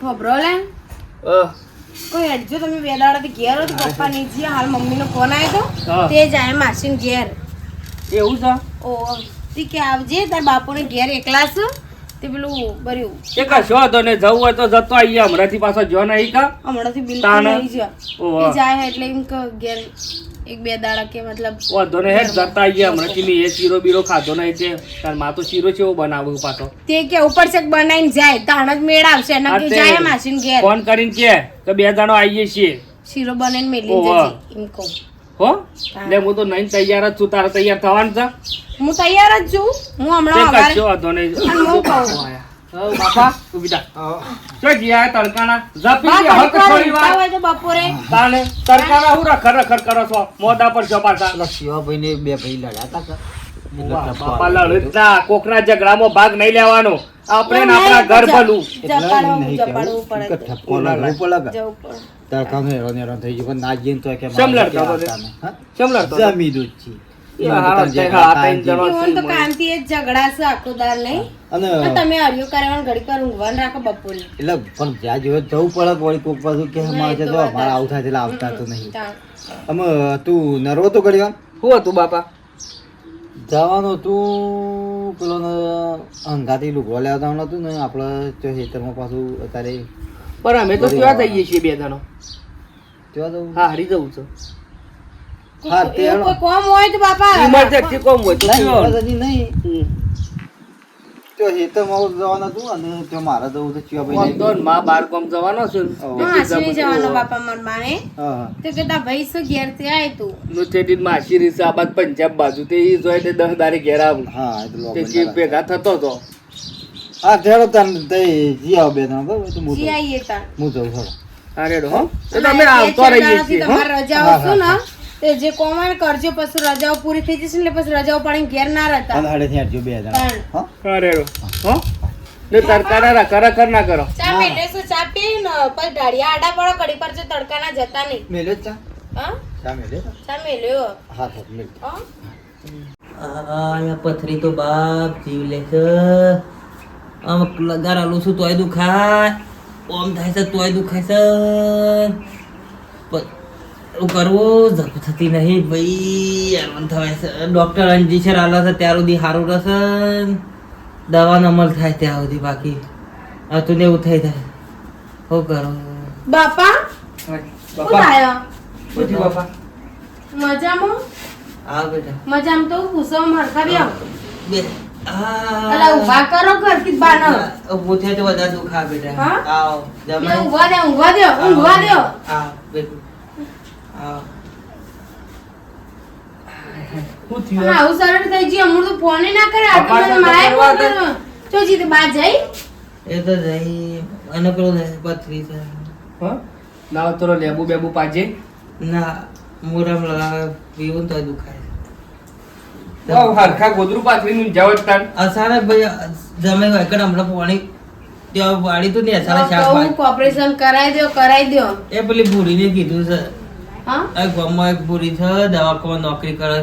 ખબરો લે કોઈ હેડજો તમે બે દાડાથી ઘેર હતો પપ્પા ની જ્યાં હાલ મમ્મીનો ફોન આવ્યો તો તે જાય માસીન ઘેર એવું છે ઓ તી કે આવજે તાર બાપુને ઘેર એકલા છે તે પેલું બર્યું એ કશો હતો ને જવું હોય તો જતો આવીએ હમણાંથી પાછો જો નહીં કા હમણાંથી બિલકુલ નહીં જ ઓહો. ઈ જાય એટલે એમ કે ઘેર એક બે દાડા કે મતલબ વાંધો ને હેડ જતા આવીએ હમણાંથી મેં એ શીરો બીરો ખાધો નહીં તે તાર માં તો શીરો છે એવો બનાવું પાછો તે કે ઉપર ચક બનાવીને જાય તાણ જ મેળ આવશે અને કે જાય માસીન ઘેર ફોન કરીને કે બે દાડો આવીએ છીએ શીરો બનાવીને મેલી ઓહો. જજે એમ કહું હો એટલે હું તો નહીં તૈયાર જ છું તારે તૈયાર થવાનું છે હું તૈયાર જ છું હું હમણાં તે હવારે કશો વાંધો નહીં અને હું કહું હઉ બાપા તું બીજા ચો ગયા તડકાના ઝપી બા, ગયા હક ઘડીક વાર થોડી વાર ઊંઘતા હોય તો બપોરે તાને તડકાના હું રખર રખર કરો છો મોઢા પર છો પાછા પેલા શિવાભાઈ ને બે ભાઈ લડ્યા હતા કે વાહ, બાપા લડતા કોકના ઝઘડામાં ભાગ નહીં લેવાનો આપણે ને આપણા ઘર ભલું જપાડવું પડે તો. ઠપકો લાગવું પડે કે જવું પડે. તડકાનો હેરાન થઈ ગયું પણ ના જઈને તો કે શેમ લડતો હતો તે? શેમ લડતો હતો? જમી દૂધ છે એ હારા તે હા, ત્રણ જણો ઈવન તો કાંતિ એ જ ઝઘડા છે આખો દાર નહીં અને અને તમે હરિયો કરવાનું ઘડીક વાર ઊંઘવાનું રાખો બપોરે એટલે પણ જ્યાં જોવે જવું પડે વળી કોક પાછું કે અમારે એ તો જો વાત અમારે આવું થાય એટલે આવતા તો નહીં તાણ. અમે તું નરવો તો કરી શું હતું બાપા જવાનું તું પેલો અંગાથી લુગડો લેવા જવાનું હતું ને આપણે તો ખેતરમાં પાછું અત્યારે પણ અમે તો ક્યાં જઈએ છીએ બે જણો ત્યાં જવું હા હારી જવું છે હા તે એવું કોઈ કોમ હોય તો બાપા ઇમરજન્સી કોમ હોય તો નહીં, કયો? હજી નહીં હમ. તો ખેતરમાં જવાનું હતું અને ત્યાં મારે જવું તો ચિયા કોમ તો ભાઈ માં બાર કોમ જવાનો છે ને. ઓહો. હું હાસી જવાનો બાપા માર માને હા તો કે તા ભાઈ શું ઘેર થી આય તું નુચેટી માં આશીરી છે આ બાદ પંજાબ બાજુ તે ઈ જોઈ તે 10 દારે ઘેર આવું હા એટલે તે જીવ ભેગા થતો હતો હા તેડો તને તે જી આવ બે જણા બરાબર તો હું જી જઉં. આઈએ તા હું જઉં ખરો હારેડો હો તો તમે આવતો રહીએ છીએ હો તમારે રજાઓ શું ને તે જે કોમ હોય ને કરજો પછી રજાઓ પૂરી થઈ જશે ને એટલે પછી રજાઓ પાડીને ઘેર ના રહેતા અને હાડે થી આટજો બે જણા ત્રણ. હા હારેડો હો ને તરકારા રખર ના કરો ચા મેલે શું ચા પી ને પછી ઢાળિયા આડા પડો ઘડી પર જો તડકા ના જતા નહીં મેલે જ ચા હા ચા મેલે ચા મેલ્યો હા તો મેલે હા આ પથરી તો બાપ જીવ લે છે આમ લગાર આલું છું તોય દુખાય ઓમ થાય છે તોય દુખાય છે શું કરવું જપ થતી નહીં ભાઈ હેરાન થવાય છે ડૉક્ટર ઇન્જેક્શન આલે છે ત્યાર સુધી સારું રહેશે દવાનો અમલ થાય ત્યાં સુધી બાકી હતું ને એવું થઈ થાય શું કરો બાપા શું લાયો પછી બાપા મજામાં આ બેટા મજામાં તો પૂછો મરખા બેહો બે અલા ઊભા કરો ઘરથી જ બાનો ઊભું થાય તો વધારે દુખા બેટા હા? આવ બે જમાઈ ઊંઘવા દે ઊંઘવા દે આવ બેટું આવ શું અને થયું આવું સરળ થઈ ગયું હમણાં તો ફોન ના કરે આ તો પપ્પા મને મારે કરવા ફોન દે. કર્યો તો જીતે બા જઈ એ તો જઈ અને પેલો પથરી છે હો લાવ તોરો લેબુ બેબુ પાજે ના મોરામ પીવું તો દુખાય વાવ હરખા ગોદરું પાથરીનું જાવ જ તાન અચાનક ભાઈ જમે હોય કે હમણાં પાણી ત્યાં વાળી તો નહીં અચાનક શાક કહું ઓપરેશન કરાઈ દો એ પેલી ભૂરીને કીધું છે હા આ ગામમાં એક ભૂરી છે દવાખામાં નોકરી કરે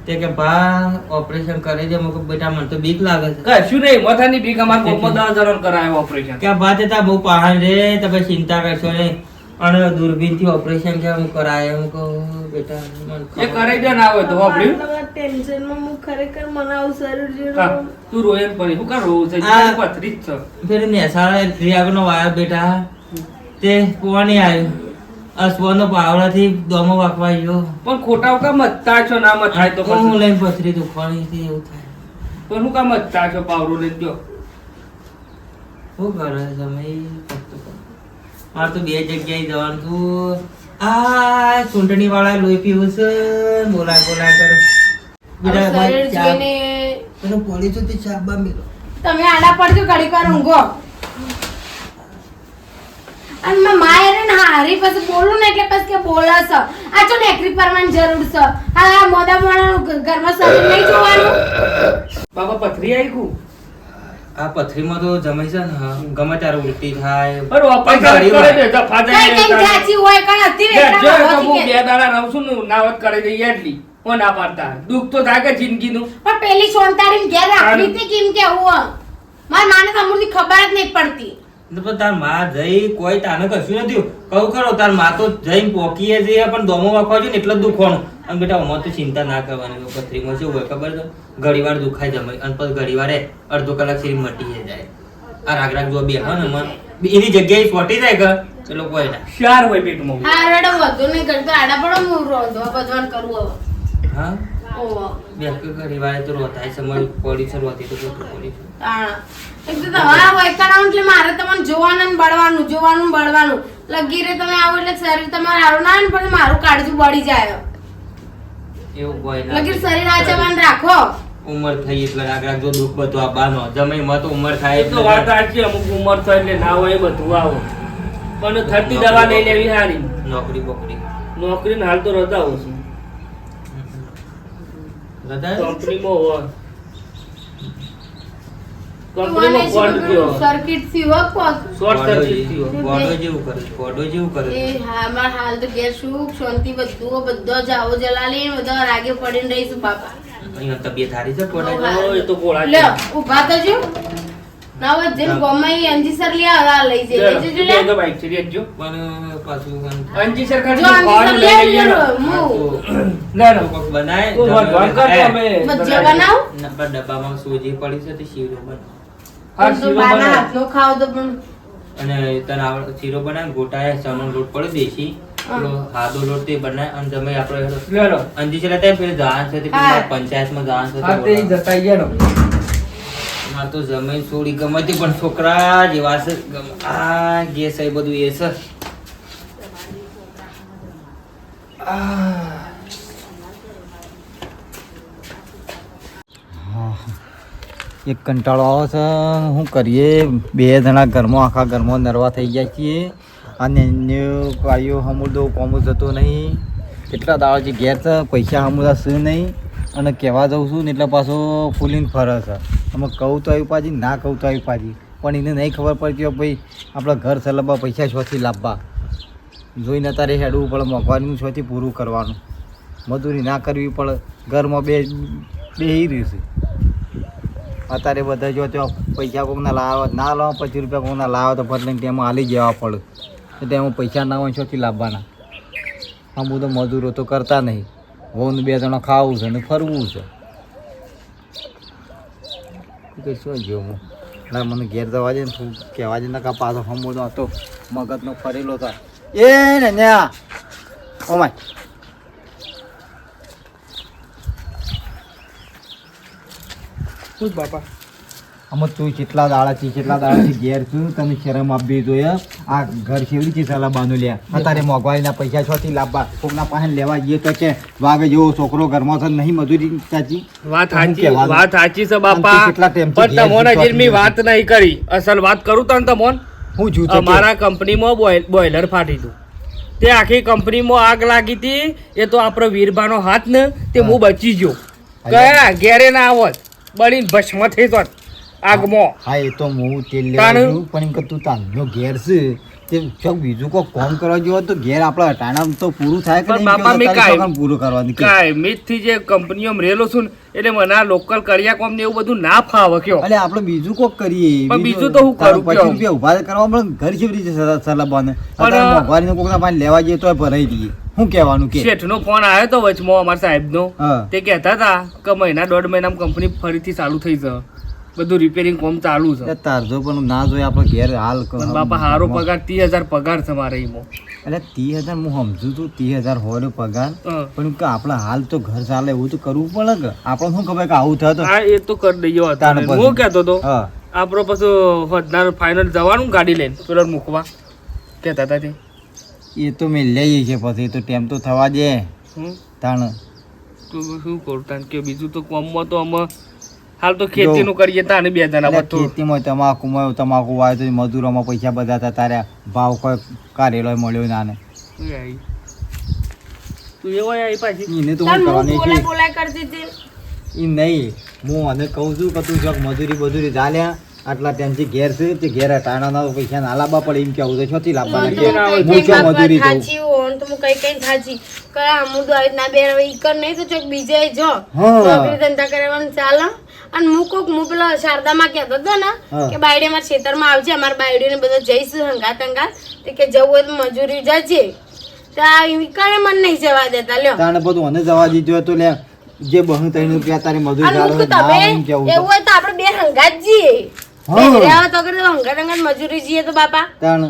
તે કે ભા ઓપરેશન કરી દે મેં કહ્યું, બેટા મને તો બીક લાગે છે કશું નહીં મથાની બીક અમાર કોમમાં 10 જણોને કરાયો ઓપરેશન કે ભા તે તા બહુ પહાડ રે તમે ચિંતા કરશો નહીં અને દૂરબીન થી ઓપરેશન કે હું કરાય હું કહું બેટા મને એ ખબર. કરાઈ દે ના હોય તો વાપર્યું ટેન્શન માં હું ખરેખર મને આવું શરીર હા, તું રોયન પડી હું કા રોવું છે આ- પથરી જ છે ફેર નેસાળા રીયાગનો વાયો બેટા તે કોવાની આવ્યો અસવાનો પાવડાથી દોમો વાગવા ગયો પણ ખોટા કા મતતા છો ના મતાય તો હું પછી લઈને પથરી દુખવાની હતી એવું થાય પણ હું કા મતતા છો પાવરો લઈ ગયો શું કરે તમે મારે તો બે જગ્યાએ જવાનું હતું આ ચૂંટણી વાળા લોહી પીવું છે બોલા કરે બેટા શરીર ભાઈ ચા જોઈને પેલું પોલીસ હતી ચાબા મેલો તમે આડા પડજો ઘડીક વાર ઊંઘો અને મેં માયરે ને હારી પછી બોલું ને એટલે પછી કે બોલસ આ જો નેકરી પરવાની જરૂર છે આ મોદા મોણા ઘરમાં શરીર નહીં જોવાનું બાબા પથરી આવી ગયું આ પથરીમાં તો જમાઈ છે ને હા, ગમે ત્યારે ઉલટી થાય પર ઓપરેશન ગાડી કરે દે તો કઈ કઈ ફાજે જાચી હોય કઈ હતી જો વેતરા હું બે દાડા રહું છું ને નાવત કરી દઈએ એટલી ઓ ના પાડતા દુઃખ તો થાય કે જિંદગીનું પણ પેલી સોનતાડીને ઘેર રાખવી હતી કેમ કે હું મારી માને તો અમૃતની ખબર જ નહીં પડતી તો પણ તાર માં જઈ કોઈ તાને કશું નથી કહું ખરો તાર માં તો જઈને પોકીએ જઈએ પણ દોમો વાખવા છે ને એટલે જ દુખવાનું અને બેટા આમાં તો ચિંતા ના કરવાની પથરીમાં શું હોય ખબર છે ઘણી વાર દુખાઈ જમાય અને પછી ઘણી વાર અડધો કલાક સુધી મટી જાય આ રાગ જો બે હા ને એની જગ્યાએ છોટી જાય કે એટલે કોઈ ના શાર હોય પેટમાં હા રેડો વધુ નહીં કરતો આડા પડો હું રોધવા બધવાન કરું હવે હા ઓહો બે ઘણી વાર તો રોતાય સમય પડી છે રોતી તો પડી છે તાણ એક તો તમારા હોય કરાઉં એટલે મારે તમને જોવાનું ને બળવાનું લગી રે તમે આવો એટલે શરીર તમારે સારું ના આવે ને પણ મારું કાળજું બળી જાય એવું કોઈ ના લગી શરીર આચવાન રાખો ઉંમર થઈ એટલે રાગ જો દુઃખ બધું આવવાનો જમાઈ માં તો ઉંમર થાય એ તો વાત સાચી અમુક ઉંમર થાય એટલે ના હોય એ બધું આવો પણ 30 દવા લઈ લેવી સારી નોકરી બોકરી નોકરી ને હાલ તો રજા હોય છે બધા કંપનીમાં હોય કંપનીમાં ફોલ્ટ ગયો સર્કિટ થી વપક શોર્ટ સર્કિટ થયો ગોડો જેવું કરે એ હા માર હાલ તો ઘેર સુખ શાંતિ બધો જાવો જલાલી બધો રાગે પડીને રહીશું બાપા અહીંયા તબિયત સારી છે કોને એ તો ગોળા લે ઊભા થજો ના હોય જેમ ગમાઈ અંજી સર લે આ લઈ જજો લે તો બાઈક ચડી જજો પણ પાછું અંજી સર જો ખાલી અંજી ફોન સર લઈ લે લઈએ ના ના કોક બનાય તું ભગવાન કરતો અમે ભજીયા બનાવ ના પણ ડબ્બામાં સૂજી પડી છે તો શીરો બન હા તો શીરો બાના બનાવ હાથનો ખાવ તો પણ અને તને આવડે શીરો બનાય ગોટાય ચનો લોટ પડે દેશી પેલો હાદો લોટ તે બનાય અને તમે આપણે લે લો અંજી છે તે પેલી જાણ છે તે પેલી પંચાયતમાં જાણ છે હા તે જતા ગયા માં તો જમીન છોડી ગમતી પણ છોકરા જેવા છે આ ગેસ એ બધું એ છે એક કંટાળો આવે છે શું કરીએ બે જણા ઘરમાં આખા ઘરમાં નરવા થઈ ગયા છીએ અને કાયો હમુદો કોમો જતો નહીં કેટલા દાડાથી ઘેર છે પૈસા હમુદા શું નહીં અને કહેવા જાઉં છું ને એટલે પાછો ફૂલીને ફરે છે અમે કહું તો આવ્યું પાછી ના કહું તો આવ્યું પાછી પણ એને નહીં ખબર પડતી હોય ભાઈ આપણા ઘર ચલાવવા પૈસા છોથી લાવવા જોઈને તારે હેડવું પડે મોંઘવારીનું છોથી પૂરું કરવાનું મજૂરી ના કરવી પડે ઘરમાં બેહી રહ્યું છે અત્યારે બધા જો ત્યાં પૈસા કોકના લાવે ના લાવો 25 રૂપિયા કોકના લાવે તો ફટ લઈને તેમાં હાલી જવા પડે એટલે એમાં પૈસા ના હોય છોથી લાવવાના આમ બધું મજૂરો તો કરતા નહીં વહુને 2 જણા ખાવું છે ને ફરવું છે કે શું જેવું હું ના મને ઘેર જવા દે ને તું કહેવા દે ને કા પાછો હમુદો હતો મગજનો ફરેલો હતા એ ને ન્યા ઓમાય ખુશ બાપા આમાં તું કેટલા દાડાથી ઘેર છું તને શરમ આપવી જોઈએ આ ઘર કેવી રીતે સલાહ બાંધું લ્યા અત્યારે મોંઘવારીના પૈસા છોથી લાવવા કોકના પાસે લેવા જઈએ તો કે વાગે જેવો છોકરો ઘરમાં છે નહીં મજૂરી સાચી વાત તો હું સાચી કહેવાનું? વાત સાચી છે અને બાપા તું કેટલા ટાઈમથી પણ ઘેર તમોને છું, જે મેં વાત નહીં કરી અસલ વાત કરું તને તમોન હું જૂ તો કે અમારા કંપનીમાં બોઈલર ફાટી હતું તે આખી કંપનીમાં આગ લાગી હતી એ તો આપણો વીરબાનો હાથ ને તે હું બચી ગયો કયા ઘેરે ના આવત બળીને ભસ્મ થઈ જાત આગમાં હા એ તો હું તેલ તાનું? લેવા ગયું પણ એમ કે તું તાનો ઘેર છે તે ચોક બીજું કોઈ કામ કરવા જેવો તો ઘેર આપણા અટાણા તો પૂરું થાય કે પણ નહીં? બાપા, કે મેં તારી કાંઈ- છોકરાને પૂરું કરવાનું કે કાંઈ થી જે કંપનીઓમાં રહેલો છું ને એટલે મને આ લોકલ કરિયા કોમ ને એવું બધું ના ફાવે કયો એટલે આપણે બીજું કોક કરીએ પણ બીજું તો હું તારું કરું 25 કયો? રૂપિયા ઉભા કરવા મળે ને ઘર કેવી રીતે સલાબાને પણ- મોંઘવારીનું કોકના પાસે લેવા જઈએ તો ભરાઈ દઈએ શું કહેવાનું કે શેઠનો ફોન આવ્યો તો વચમાં અમારા સાહેબનો હા તે કહેતા હતા કે મહિના 1.5 મહિનામાં કંપની ફરીથી ચાલુ થઈ છે બધું રિપેરિંગ કામ ચાલુ છે એટલે તારજો પણ ના જોઈએ આપણે ઘેર હાલ પણ બાપા હારો પગાર 30,000 પગાર છે મારે એમાં એટલે 30,000 હું સમજુ છું 30,000 હોય પગાર હા. પણ કે આપણે હાલ તો ઘર ચાલે એવું તો કરવું પડે કે આપણે શું ખબર કે આવું થાય તો હા એ તો કરી દઈએ વાત. તાને પછી. હું કહેતો હતો હા આપણો પછી હોદનાર ફાઇનલ જવાનું ગાડી લઈને પેલો મૂકવા કહેતા હતા તે એ તો મેં લઈએ છે પછી તો ટેમ તો થવા દે હમ? તાણ તો શું કરું તાન કે બીજું તો કોમમાં તો અમે હાલ તો ખેતીનું કરીએ તાને 2 જણા એટલે બધું ખેતીમાં તમાકુ વાય તો મજૂરોમાં પૈસા બધા હતા તારે ભાવ કોઈ કાઢેલો મળ્યો ના ને તું એવો આવી પાછી એને તો તાર શું હું કરવાની છે બોલાય કરતી હતી એ નહીં હું અને કહું છું કે તું ચોક મજૂરી ચાલ્યા આટલા ટાઈમથી ઘેર છે તે ઘેર ટાણાના પૈસા ના લાવવા પડે એમ કેવું તો છોથી લાવવાના કે હું ચો મજૂરી દઉં થાચી હોન તો હું કઈ થાચી કયા અમુદ આવી ના બે ઈકર નહીં તો ચોક બીજે જો હા. નોકરી ધંધા કરવાનું ચાલે અને હું પેલો શારદામાં કહેતો હતો ને હા. કે બાયડી અમારા ખેતરમાં આવજે, અમારા બાયડીને બધા જઈશું હંગાત તે કે જવું હોય તો મજૂરી જજે. ત્યાં કણે મને નહીં જવા દેતા લ્યો. તાણે બધું મને જવા દીધું હતું લે જે 2-3 રૂપિયા તારી મજૂરી અને ચાલે મૂકું ના તમે એમ કેવું એવું હોય તો આપણે બે હંગાત જઈએ. હા. બે રહ્યા તો અગર હંગાત મજૂરી જઈએ તો બાપા તાણ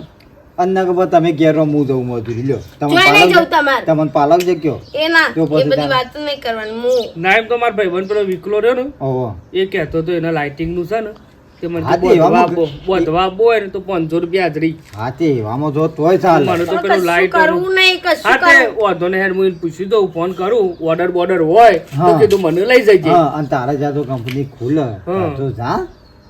અન્ન ખબર તમે ઘેર રહો, હું જઉં મજૂરી લ્યો જોઈ નહીં જવું તમારે. તમને પાલક છે કયો એ ના તો પછી એ બધી તારે. વાતો નહીં કરવાની. હું ના એમ તો મારા ભાઈબંધ પેલો વિકલો રહ્યો ને ઓહો એ કહેતો હતો એના લાઇટિંગ નું છે ને તે મને હા, તે એવામાં બોધવા બોય ને તો 500 રૂપિયા હાજરી. હા તે એવામાં જો તોય ચાલે મને તો પણ પેલું કશું લાઇટ કરવું નહીં, કશું હા તે કરવું. વાંધો નહીં હેડ હું એને પૂછી દઉં ફોન કરું ઓર્ડર બોર્ડર હોય તો હા. કીધું મને લઈ જજે. હા અને તારે જ્યાં તો કંપની ખુલે હા. તો જા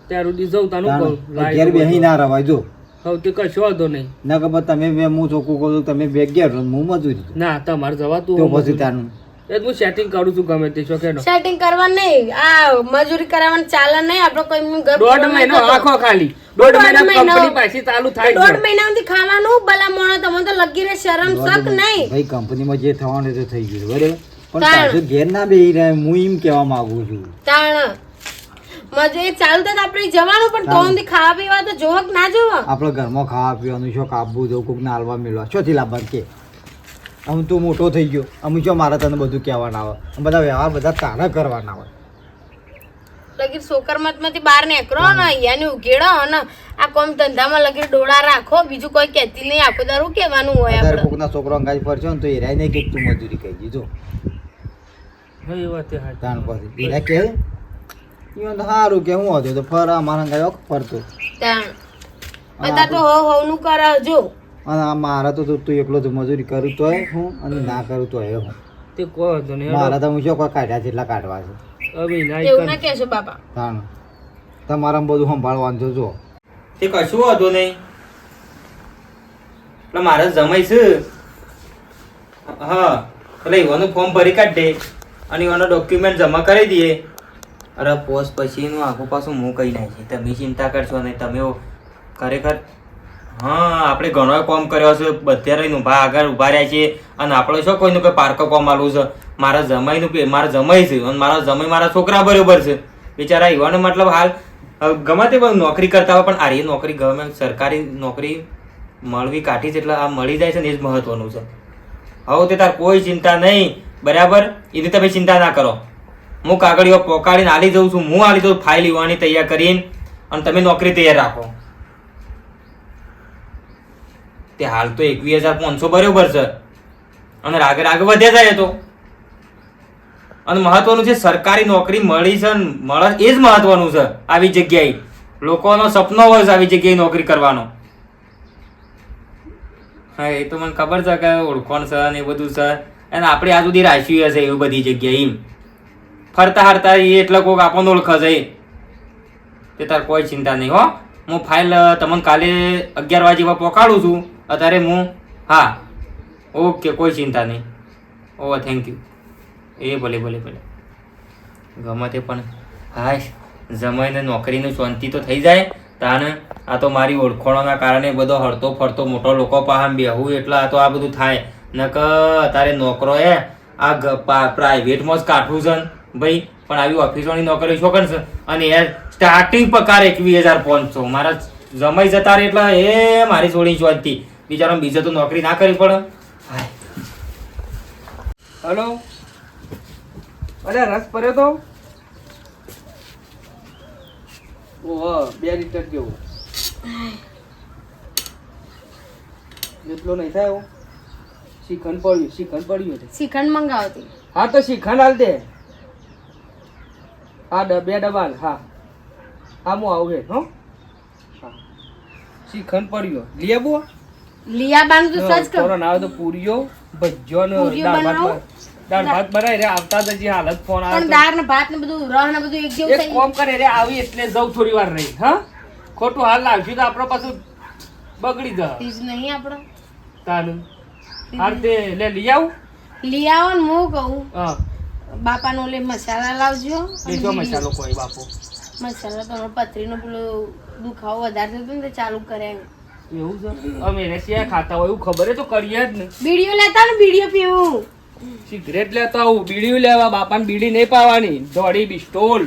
ત્યાર સુધી જઉં તાનું તાણ. કહું ઘેર બેહી ના રવાય જો હવે તે કશો વાંધો નહીં. ના ખબર તમે બે હું ચોખ્ખું કહું છું, તમે બે ઘેર રહો ને હું મજૂરી કરું. ના તમારે જવાતું તો હોય પછી મજૂરી. તારું એ જ હું સેટિંગ કરું છું ગમે તે શોખેનો. સેટિંગ કરવાનું નહીં, આ મજૂરી કરાવવાનું ચાલે નહીં. આપણે કોઈ એમનું ઘર દોઢ પૂરું મહિનો નહીં થતું. આખો ખાલી દોઢ મહિના મહિનો. કંપની પાછી ચાલુ થાય દોઢ છે. મહિનામાંથી ખાવાનું ભલા મોણો તમને તો લગી રહે શરમ શક નહીં. ભાઈ કંપનીમાં જે થવાનું એ તો થઈ ગયું બરાબર પણ તાણ. પાછું ઘેર ના બેહી રહે હું એમ કહેવા માંગુ છું તાણ મજૂરી ચાલુ થાય તો આપણે જવાનું, પણ તો સુધી ખાવા પીવા તો જોવો કે ના જોવો. આપણે ઘરમાં ખાવા પીવાનું શું કાપવું જવું કોઈક ના હાલવા મેળવા શોથી લાવવાનું કે આમ તું મોટો થઈ ગયો અમુક શું મારે તને બધું કહેવાના આવે આમ બધા વ્યવહાર બધા તારા કરવાના હોય લગી સોકરમતમાંથી બહાર નીકળો ને અહીંયાની ઉઘેડો ને આ કોમ ધંધામાં લગી ડોળા રાખો, બીજું કોઈ કહેતી નહીં. આખો દારૂ કહેવાનું હોય અત્યારે આપણે. કોકના છોકરો અંગાજ ફરશે ને તો એરાય નહીં કે તું મજૂરી કહી દીધો હા, એ વાત એ સાચી. તાણ પછી એરા કે ઈવન તો સારું કે હું હતો તો ફર અમારા અંગાજ ફરતો તાણ બધા તો હોવનું કરાવજો. અને આ મારા તો તું એકલો તો મજૂરી કરું તોય હું અને ના કરું તોય હું તે કોઈ વાંધો નહીં. મારા તો હું શું કોઈ કાઢ્યા જેટલા કાઢવા છે હવે ના એવું ના કહેશો બાપા. તાણ તમારા બધું સંભાળવાનું તો જો તે કશું હતું નહીં એટલે મારે જમાઈ છે. હા એટલે એવાનું ફોર્મ ભરી કાઢ દે અને એવાનો ડોક્યુમેન્ટ જમા કરી દઈએ. અરે પોસ્ટ પછીનું આખું પાછું હું કહી નાખી, તમે ચિંતા કરશો નહીં. તમે ખરેખર હા આપણે ઘણો કોમ કર્યો છે, બધે રહીને ઊભા આગળ ઊભા રહ્યા છીએ અને આપણે શું કોઈનું કોઈ પાર્કો કોમ આલવું છે. મારા જમાઈનું મારા જમાઈ છે અને મારા જમાઈ મારા છોકરા બરોબર છે બિચારા. એવાનો મતલબ હાલ ગમે તે બધું નોકરી કરતા હોય પણ આરી નોકરી ગવર્મેન્ટ સરકારી નોકરી મળવી કાઠી છે એટલે આ મળી જાય છે ને એ જ મહત્વનું છે. હવે તે તાર કોઈ ચિંતા નહીં બરાબર, એની તમે ચિંતા ના કરો. હું કાગળીઓ પોકાડીને આલી જઉં છું, હું આલી જઉં ફાઇલ લેવાની તૈયાર કરીને અને તમે નોકરી તૈયાર રાખો. તે હાલ તો 21,500 બરોબર છે અને રાગે રાગે વધ્યા જાય તો. અને મહત્વનું છે સરકારી નોકરી મળી છે ને મળે એ જ મહત્વનું છે. આવી જગ્યાએ લોકોનો સપનો હોય છે આવી જગ્યાએ નોકરી કરવાનો. હા એ તો મને ખબર છે કે ઓળખોણ છે ને એ બધું છે અને આપણે આ સુધી રાખ્યું હશે એવી બધી જગ્યાએ એમ ફરતા હરતા એ એટલે કોઈક આપણને ઓળખે છે તે તાર કોઈ ચિંતા નહીં હો. હું ફાઇલ તમને કાલે 11 વાગે જેવા પહોંચાડું છું. અત્યારે હું હા ઓકે કોઈ ચિંતા નહીં. ઓ થેન્ક યુ. એ ભલે ભલે ભલે ગમે તે પણ હાશ જમાઈને નોકરીનું શાંતિ તો થઈ જાય તાને. આ તો મારી ઓળખોણોના કારણે બધો હરતો ફરતો મોટો લોકો પાસે બેહું એટલે આ તો આ બધું થાય નક તારે નોકરો આ પ્રાઇવેટમાં જ કાઠું છે ને ભાઈ. પણ આવી ઓફિસોની નોકરી શું કરશે અને યાર સ્ટાર્ટિંગ પગાર 21,500 મારા જમાઈ જતા રહે એટલે એ મારી છોડી શાંતિ. બિચારો બીજે તો નોકરી ના કરવી પડે. હાય હલો અરે રસ પડ્યો તો ઓહો 2 લીટર જેવું જેટલો નહીં થાય એવું શ્રીખંડ પડ્યું છે. શ્રીખંડ મંગાવતી. હા તો શ્રીખંડ હાલ દે. હા 2 ડબ્બા હાલ. હા હા હું આવું હે હો. હા શ્રીખંડ પડ્યો લઈ આવું. લિયાબાનું તો સજ કર. કોરોના આવે તો પૂરીઓ ભજ્યો ને પૂરીઓ બનાવું? દાળ ભાત બનાવી રે આવતા જ હજી હાલત ફોન પણ આવે દાળ ને ભાત ને બધું રહ ને બધું એક જેવું એક થઈ કોમ કરે રે આવી એટલે જઉં થોડી વાર રહી. હા ખોટું હાલ લાવશું તો આપણો પાછું બગડી જાય ચીજ નહીં આપણો. તાનું હાલ તે લે લઈ આવું. લઈ આવો ને હું કહું હા બાપાનો ઓલે મસાલા લાવજો. અને લેજો બીડી. મસાલો કોઈ બાપો. મસાલા તો હમણાં પથરીનો પેલો દુખાવો વધારે થતો ને તો ચાલુ કરે એમ. એવું છે અમે રસિયા ખાતા હોય એવું ખબર હે તો કરીએ જ ને. બીડીઓ લેતા ને બીડીઓ પીવું. સિગરેટ લેતા આવું બીડીયું લેવા બાપાને બીડી નહીં પાવાની દોડી બિસ્ટોલ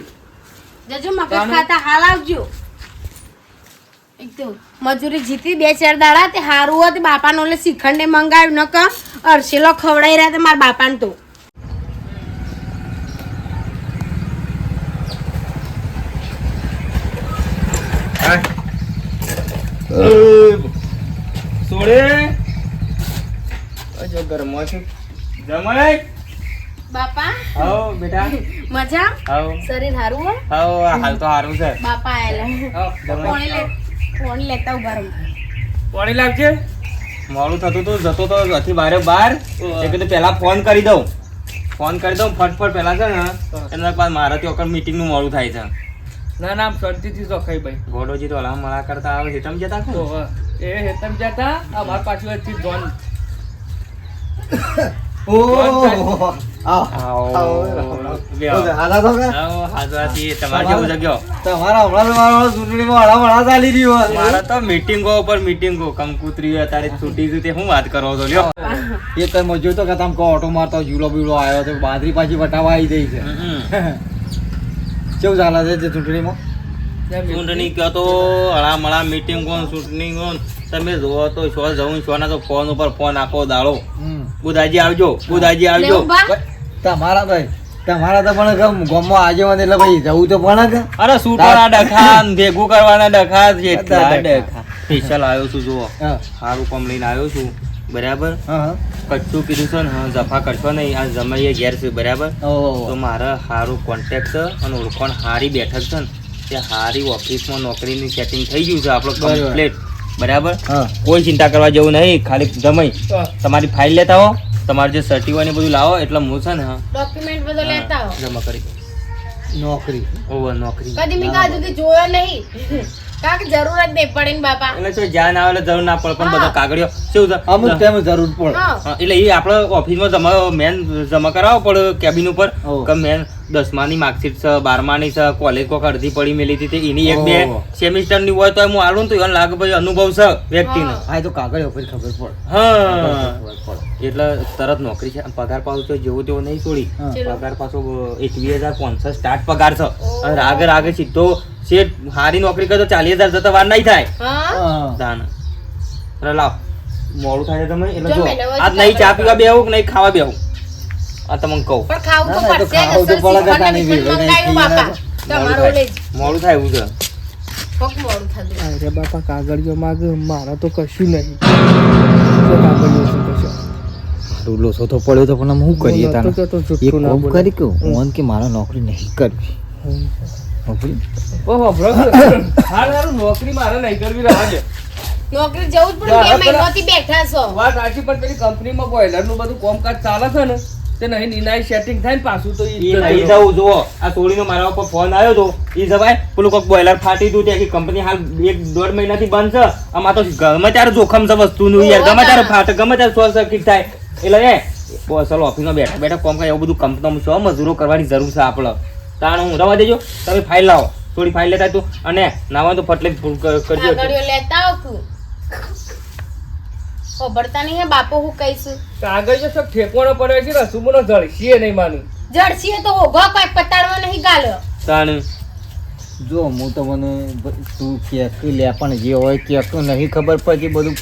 જજો મગજ ખાતા હાલ આવજો. એક તો મજૂરી જીતી 2-4 દાડા તે હારું હોય તે બાપાનો ઓલે શ્રીખંડે મંગાવ્યું ન ક અરસેલો ખવડાઈ રહ્યા તે મારા બાપાને તો. સોડે જો ઘરમાં છું જમાય. બાપા આવો બેટા. મજા આવો શરીર હારું હોય આવો હાલ તો સારું છે. બાપા આયેલા આવો જમાય. ફોન લેતા ઉભા રહો. પાણી લાગશે. મોડું થતું હતું જતો તો હતી બારે બાર એ કીધું પેલા ફોન કરી દઉં ફટફટ પેલા છે ને એના બાદ મારે ત્યાં વખત મીટિંગ નું મોડું થાય છે. ના ના શાંતિથી તો ખાઈ ભાઈ ગોડોજી તો હલા મળા કરતા આવે હેતમ જતા તો એ હેતમ જતા આ માર પાછું આજથી જોન મારા તો મીટિંગો ઉપર મીટિંગો કંકુતરી અત્યારે છૂટી છે તે હું વાત કરો છો લ્યો. એ તો મજૂર તો કે તમે કહો ઓટો મારતો જુલો બીલો આવ્યો તો બાદરી પાછી વટાવા આવી જઈ છે. કેવું ચાલે છે ચૂંટણીમાં? ચૂંટણી કયો તો હળામળા મીટિંગો ચૂંટણીઓ તમે જોવો તો શો જવું શોના તો ફોન ઉપર ફોન આખો દાડો. બુધાજી આવજો તમારા ભાઈ તમારા તો પણ ગામમાં આજે મને એટલે ભાઈ જવું તો પણ કે અરે સૂટવાના ડખા ભેગું કરવાના ડખા જેટલા ડખા સ્પેશિયલ આવ્યો છું જુઓ સારું કામ લઈને આવ્યો છું બરાબર. કચ્છું કીધું છે ને હા જફા કરશો નહીં આ જમાઈએ ઘેર છે બરાબર. તો મારે સારું કોન્ટેક્ટ છે અને ઓળખાણ સારી બેઠક છે ને તે સારી ઓફિસમાં નોકરીની સેટિંગ થઈ ગયું છે આપણો કમ્પ્લીટ બરાબર. કોઈ ચિંતા કરવા જેવું નહીં ખાલી જમાઈ તમારી ફાઇલ લેતા હો તમારે જે સર્ટિફિકેટ ને બધું લાવો એટલે હું છે ને ડોક્યુમેન્ટ બધું લેતા આવો. જમા કરી નોકરી નોકરી કદી મેં કાજુ થી જોયો નહીં કાક જરૂર જ નહીં પડે ને બાપા. એટલે જો જ્યાં આવે એટલે જરૂર ના પડે પણ બધા કાગળિયો શું છે અમુક ટાઈમે જરૂર પડે. એટલે એ આપણે ઓફિસમાં મેન જમા કરાવવો પડે કેબિન ઉપર કે મેન 10માની માર્કશીટ છે 12માની છે કોલેજ કોક અડધી પડી મેલી હતી એની 1-2 સેમિસ્ટર ની હોય તો હું આલું તો એને લાગે ભાઈ અનુભવ છે વ્યક્તિનો. હા તો કાગળ ઉપર ખબર પડે. હા એટલે તરત નોકરી છે પગાર પાછો તો જેવો તેવો નહીં છોડી પગાર પાછો 21,500 સ્ટાર્ટ પગાર છે અને આગળ સીધો શેઠ સારી નોકરી કરે તો 40,000 જતા વાર નહીં થાય. દાન લાવ મોડું થાય તમે એટલે જો આજ નહીં ચા પીવા બેહું કે નહીં ખાવા બેહું આ તમને કહું પણ ખાવું તો ના, ના, એ તો પડશે ખાવું તો પડે કે તાની ભેગું નહીં મંગાવ્યું બાપા તમારો લેજ મોડું થાય એવું છે. કોક મોડું થતું. અરે બાપા કાગળિયો માગ મારા તો કશું નહીં તો કાગળિયો છે કશું રૂલો તો પડ્યો તો પણ હું કરીએ તાને તો એક જુઠ્ઠું ના કોમ બોલે. કરી કે હું કે મારા નોકરી નહીં કરવી નોકરી ઓહો બ્રો હારું નોકરી મારે નહીં કરવી રહેવા દે નોકરી જવું જ પડે 2 મહિનાથી બેઠા છો. વાત સાચી પણ પેલી કંપનીમાં બોઈલર નું બધું કામકાજ ચાલે છે ને તે નહીં નિનાય સેટિંગ થાય ને પાછું તો એ નહીં જવું જુઓ આ સોળીનો મારા ઉપર ફોન આવ્યો તો એ જવાય પેલું કોઈક બોઈલર ફાટી હતું ત્યાં કંપની હાલ 1-1.5 મહિનાથી બંધ છે આમાં તો ગમે ત્યારે જોખમ છે વસ્તુનું યાર ગમે ત્યારે ફાટે ગમે ત્યારે શોર્ટ સર્કિટ થાય એટલે ચાલો ઓફિસમાં બેઠા બેઠા કામ કરે એવું બધું કંપનીમાં છો મજૂરો કરવાની જરૂર છે આપણે તાણ હું રવા દેજો તમે ફાઇલ લાવો થોડી ફાઇલ લેતા તું અને નાવા તો ફટલે કરજો. કાગળિયો લેતા આવો તું. ખબરતા નહીં હે બાપો હું કહીશું કાગળિયો સબ ઠેકોણો પડ્યો છે રસુમનો જળસીએ નહીં માની જડસીએ તો હોગો કોઈ પતાડવા નહીં ગાલ્યો. તાણ જો હું તો મને તું કે લે પણ જે હોય કે નહીં ખબર પડતી બધું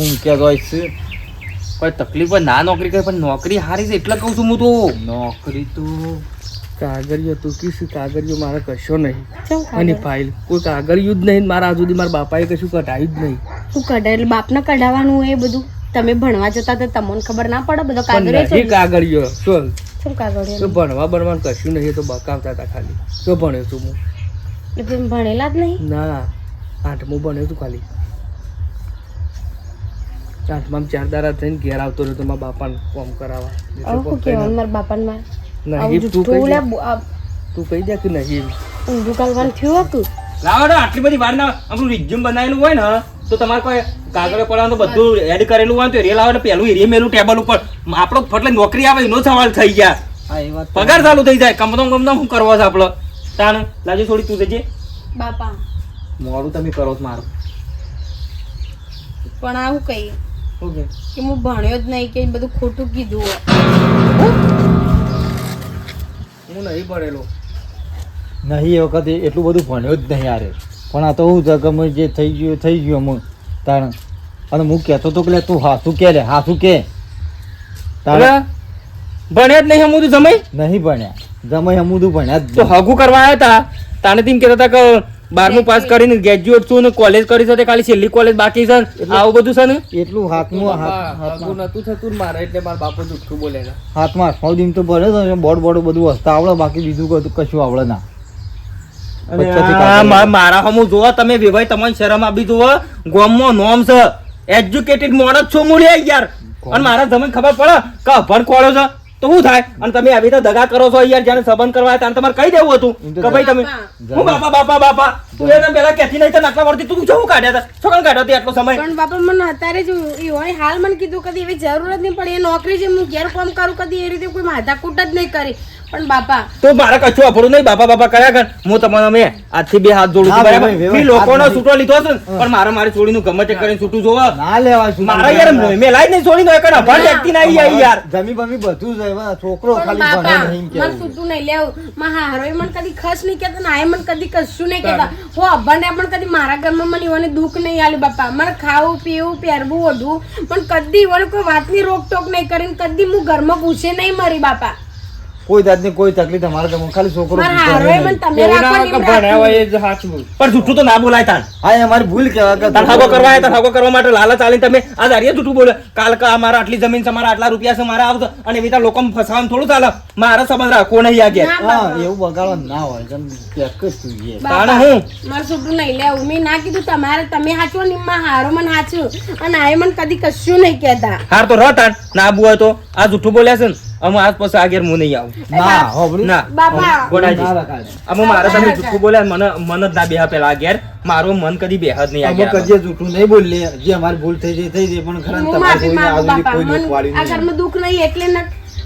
હું કે હોય છે કોઈ તકલીફ ના નોકરી કરે પણ નોકરી હારી છે એટલે કહું છું હું તો નોકરી તો કાગળિયો તું કીશું કાગળિયો મારે કશો નહીં અને ફાઇલ કોઈ કાગળિયું જ નહીં મારા આજુદી મારા બાપાએ કશું કઢાયું જ નહીં તું કઢાયેલું બાપને કઢાવવાનું એ બધું તમે ભણવા જતા તો તમને ખબર ના પડે બધો પણ કાગળિયો નહીં કાગળિયો શું શું કાગળિયો તો ભણવાનું કશું નહીં એ તો બકાવતા હતા ખાલી શું ભણ્યો છું હું એટલે તમે ભણેલા જ નહીં. ના 8મું ભણ્યું હતું ખાલી 8માં 4 દાડા થઈને ઘેર આવતો રહ્યો મારા બાપાને કામ કરાવવા આવું શું કહેવાનું મારા બાપાને મારે નહીં તું કહી દે તું કહી દે કે નહીં ઊંધું કાલવાનું થયું હતું. લાવો ને આટલી બધી વાર ના આપણું રિઝ્યુમ બનાવેલું હોય ને તો તમારે કોઈ કાગળ પડવાનું બધું એડ કરેલું હોય તો રેલ આવે ને પેલું એરી મેલું ટેબલ ઉપર આપણો ફટલે નોકરી આવે એનો સવાલ થઈ ગયા હા એ વાત પગાર ચાલુ થઈ જાય કમતો શું કરવો છે આપણો તાણ લાજુ થોડી તું જજે બાપા મોડું તમે કરો છો મારું પણ આવું કહીએ ઓકે કે હું ભણ્યો જ નહીં કે બધું ખોટું કીધું હોય. હું નહીં ભણેલો નહીં એ વખતે એટલું બધું ભણ્યો જ નહીં યાર પણ આ તો હું છે ગમે જે થઈ ગયું અમુક તાણ અને હું કહેતો તો કે લે તું હાથું કે લે હાથું કે તાણ અરે, ભણ્યા જ નહીં હું તો જમાઈ નહીં ભણ્યા જમાઈ અમુદું ભણ્યા જ તો નહીં. હગું કરવા આવ્યા હતા તાને તેમ કહેતા હતા કે 12મું પાસ કરીને ગ્રેજ્યુએટ છું ને કોલેજ કરી છે તે ખાલી છેલ્લી કોલેજ બાકી છે ને આવું બધું છે ને એટલું હાથમાં હગું નતું થતું ને મારે એટલે મારા બાપુ જુઠ્ઠું બોલેલા. હાથમાં હાથમાં દીમ તો ભરે છે બોર્ડ બધું હસતા આવડે બાકી બીજું કશું આવડે ના અને વચ્ચેથી આ કાઢી મારા હમું જોવો તમે વેવાઈ તમને શરમ આપી જોવો ગોમમાં નોમ છે એજ્યુકેટેડ મોણસ છો મૂળ્યા યાર અને મારા તમને ખબર પડે કે અભણ ખોળો છે તો શું થાય અને તમે આવી રીતે દગા કરો છો યાર જ્યારે સંબંધ કરવા ત્યારે તમારે કહી દેવું હતું કે ભાઈ તમે હું બાપા તું એને પેલા કેથી નહીં તો નાખવા પડતી તું શું કાઢ્યા હતા છોકરા કાઢ્યો હતી આટલો સમય પણ બાપા મને અત્યારે જ એવો હાલ મને કીધું કદી એવી જરૂર જ નહીં પડી એ નોકરી છે હું ઘેર કામ કરું કદી એ રીતે કોઈ માથાકૂટ જ નહીં કરી પણ બાપા તો મારે કશું અફડું નહીં બાપા કર્યા કર હું તમને અમે આજથી બે હાથ જોડું છું હા, બરાબર ભાઈ, મેં લોકોનો છૂટો લીધો છે ને, પણ મારી છોડીનું ગમે તે કરીને છૂટું જોવો ના લેવાય શું મારા યાર મેં લાઈ નહીં છોડીનો એક અભણ વ્યક્તિ ના આવી યાર જમી બમી બધું જ એમાં છોકરો પણ ખાલી ભણે બાપા નહીં મને કેવું છૂટું નહીં લેવું મારા હારોએ મને કદી ખસ નહીં કહેતા ને આએ મને કદી કશું નહીં કહેતા હું અભણને પણ કદી મારા ઘરમાં મને એવાને દુઃખ નહીં આલ્યું બાપા મને ખાવું પીવું પહેરવું ઓઢવું પણ કદી એવાને કોઈ વાતની રોકટોક નહીં કરીને કદી હું ઘરમાં પૂછે નહીં મારી બાપા કોઈ જાતની કોઈ તકલીફ તમારે ગમે ખાલી છોકરો મારા ભણે હારોએ નહીં. મને તમે એવું રાખો ના ને કે એમ ભણ્યા રાખો. હોય એ જ સાચું. પણ જૂઠું તો ના બોલાય તાન હા એ અમારી ભૂલ કહેવાય કે તાર હાગો કરવા આવ્યા, તાર હાગો કરવા માટે લાલચ આલીને તમે આ દારીએ જૂઠું બોલે કાલ કે અમારા આટલી જમીન છે મારા આટલા રૂપિયા છે મારા આવશે અને એવી રીતે લોકોને ફસાવાનું થોડું ચાલે મારા સંબંધ રાખવો નહીં આ ઘેર. ના હા બાપા. એવું બગાડો ના હોય જેમ ચેક જ જોઈએ બાપા, તાણે હું? મારે છૂટું નહીં લેવું મેં ના કીધું તમારે તમે હાચવો ને એમાં હારો મને હાચવું અને આએ મને કદી કશું નહીં કહેતા હાર તો રહ તાન ના આબુ હોય તો આ જૂઠું બોલ્યા છે ને અમે આજ પછી આ ઘેર હું નહીં આવું ના હોબળું ના બાપા ગોડાજી ના રખાય. અમે મારા તમે જૂઠું બોલ્યા મને જ ના બેહા પેલા આ ઘેર મારું મન કદી બેહ જ નહીં આ અમુક ઘેર જે જૂઠું નહીં બોલીએ જે અમારી ભૂલ થઈ જાય થઈ જાય પણ ખરા હું તમારે માફી કોઈને માંગુ આજુ બાપા કોઈ દુઃખ મને વાળ્યું આ નહીં. ઘરમાં દુઃખ નહીં એટલે ન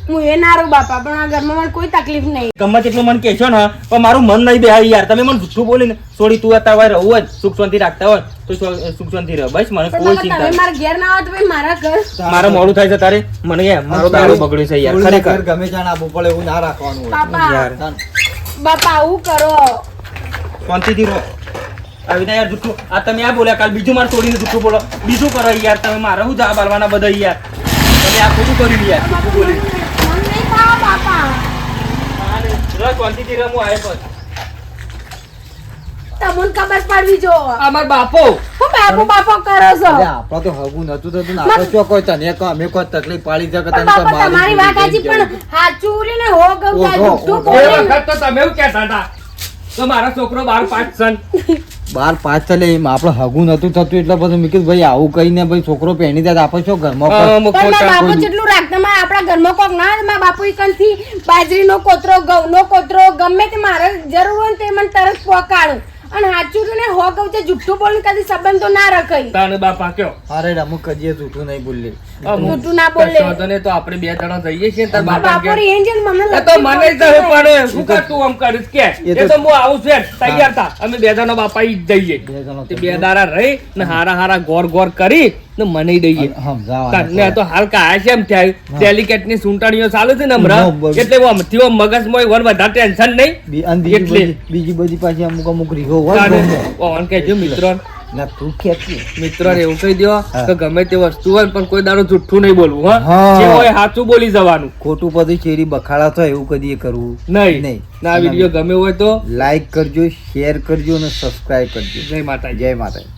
હું એ નારું બાપા પણ આ ઘરમાં મને કોઈ તકલીફ નહીં ગમે તેટલું મને કહેશો ને પણ મારું મન નહીં બેહાય યાર તમે મને જૂઠું બોલીને છોડી તું અત્યારે હોય રહું જ સુખ શાંતિ રાખતા હોય તો સુખ શાંતિ રહે બસ મને પણ કોઈ બાપા, ચિંતા તમે નહીં. મારા ઘેર ના આવો તો ભાઈ મારા ઘર મારે મોડું થાય છે તારે મને કે મારો દારૂ બગડ્યો છે યાર થોડી ખરેખર ઘર ગમે ત્યાં આપવું પડે એવું ના રાખવાનું હોય. બાપા યાર બાપા આવું કરો શાંતિથી રહો આવી રીતે યાર જૂઠું આ તમે આ બોલ્યા કાલ બીજું મારે છોડીને જૂઠું બોલો બીજું કરો યાર તમે મારે હું જા બાલવાના બધા યાર તમે આ ખોટું કર્યું યાર જૂઠું બોલી મન નહીં ખાવા બાપા શાંતિથી રહો હું આવ્યો પછી તમને ખબર પડવી જો અમાર બાપો હું બાપો બાપો કરો છો અરે આપણા તો હગું નતું થતું ને આપણે શું કોઈ તને કહો, અમે કોઈ તકલીફ પાડી છે કે પણ તને કોઈ બાપા તમારી મારી વાત સાચી દીધી પણ સાચું રે ને હો ગૌ ઓહો, જુઠ્ઠું ઓહો. એ બોલે વખત તો તમે એવું કહેતા હતા તો મારો છોકરો 12 પાસ છે. 12 ચાલે એમ આપણે હગું નતું થતું એટલે પછી મેં કીધું ભાઈ આવું કહીને ભાઈ છોકરો પહેણી દે તો આપણે શું ઘરમાં કોઈ- અમુક પણ મારા ખોટા બાપુ જેટલું રાખતા મારા આપણા ઘરમાં કોક ના હોય, મારા બાપુ ઈકનથી બાજરીનો કોતરો ઘઉંનો કોતરો ગમે તે મારે જરૂર હોય ને તે મને તરત પહોંચાડું અને સાચું તો ને હો કહું છે જુઠ્ઠું બોલીને કદી સંબંધો ના રખાય તાને બાપા કયો અરે અમુક કજીએ જૂઠું નહીં બોલી જૂઠું ના બોલે કશો વાંધો નહીં, તો આપણે 2 જણા જઈએ છીએ તાર મારા બાપા બાપુ ઘેર. રે એમ છે ને મને એ તો મને જ લગતી પડે શું કર તું આમ કરીશ કે એ તો- એ તો હું આવું છું યાર, તૈયાર થા અમે 2 જણા બાપા ઈ જ જઈએ બે જણા તે 2 દાડા રહી ને હારા ગોર ગોર કરી ને મને દઈએ સમજાવવાના ને તો હાલ કાયા છે એમ થાય ડેલિકેટ ની સૂંટણીઓ ચાલુ છે ને હમણાં બરાબર. એટલે હું આમથી આમ મગજમાં વર વધારે ટેન્શન નહીં અને એટલે. બીજી બધી પાછી અમુક રીહો હોય તાને ગમે. ઓન કહેજો મિત્રો ના તું ખેંચી એવું કહી દો હા. કે ગમે તે વસ્તુ હોય પણ કોઈ દાડો જુઠ્ઠું નહીં બોલવું હા હા. જે હોય સાચું બોલી જવાનું ખોટું પછી ચેરી બખાડા થાય એવું કદી એ કરવું નહીં ના વિડીયો ગમે હોય તો લાઈક કરજો શેર કરજો અને સબસ્ક્રાઇબ કરજો જય માતાજી. જય માતાજી.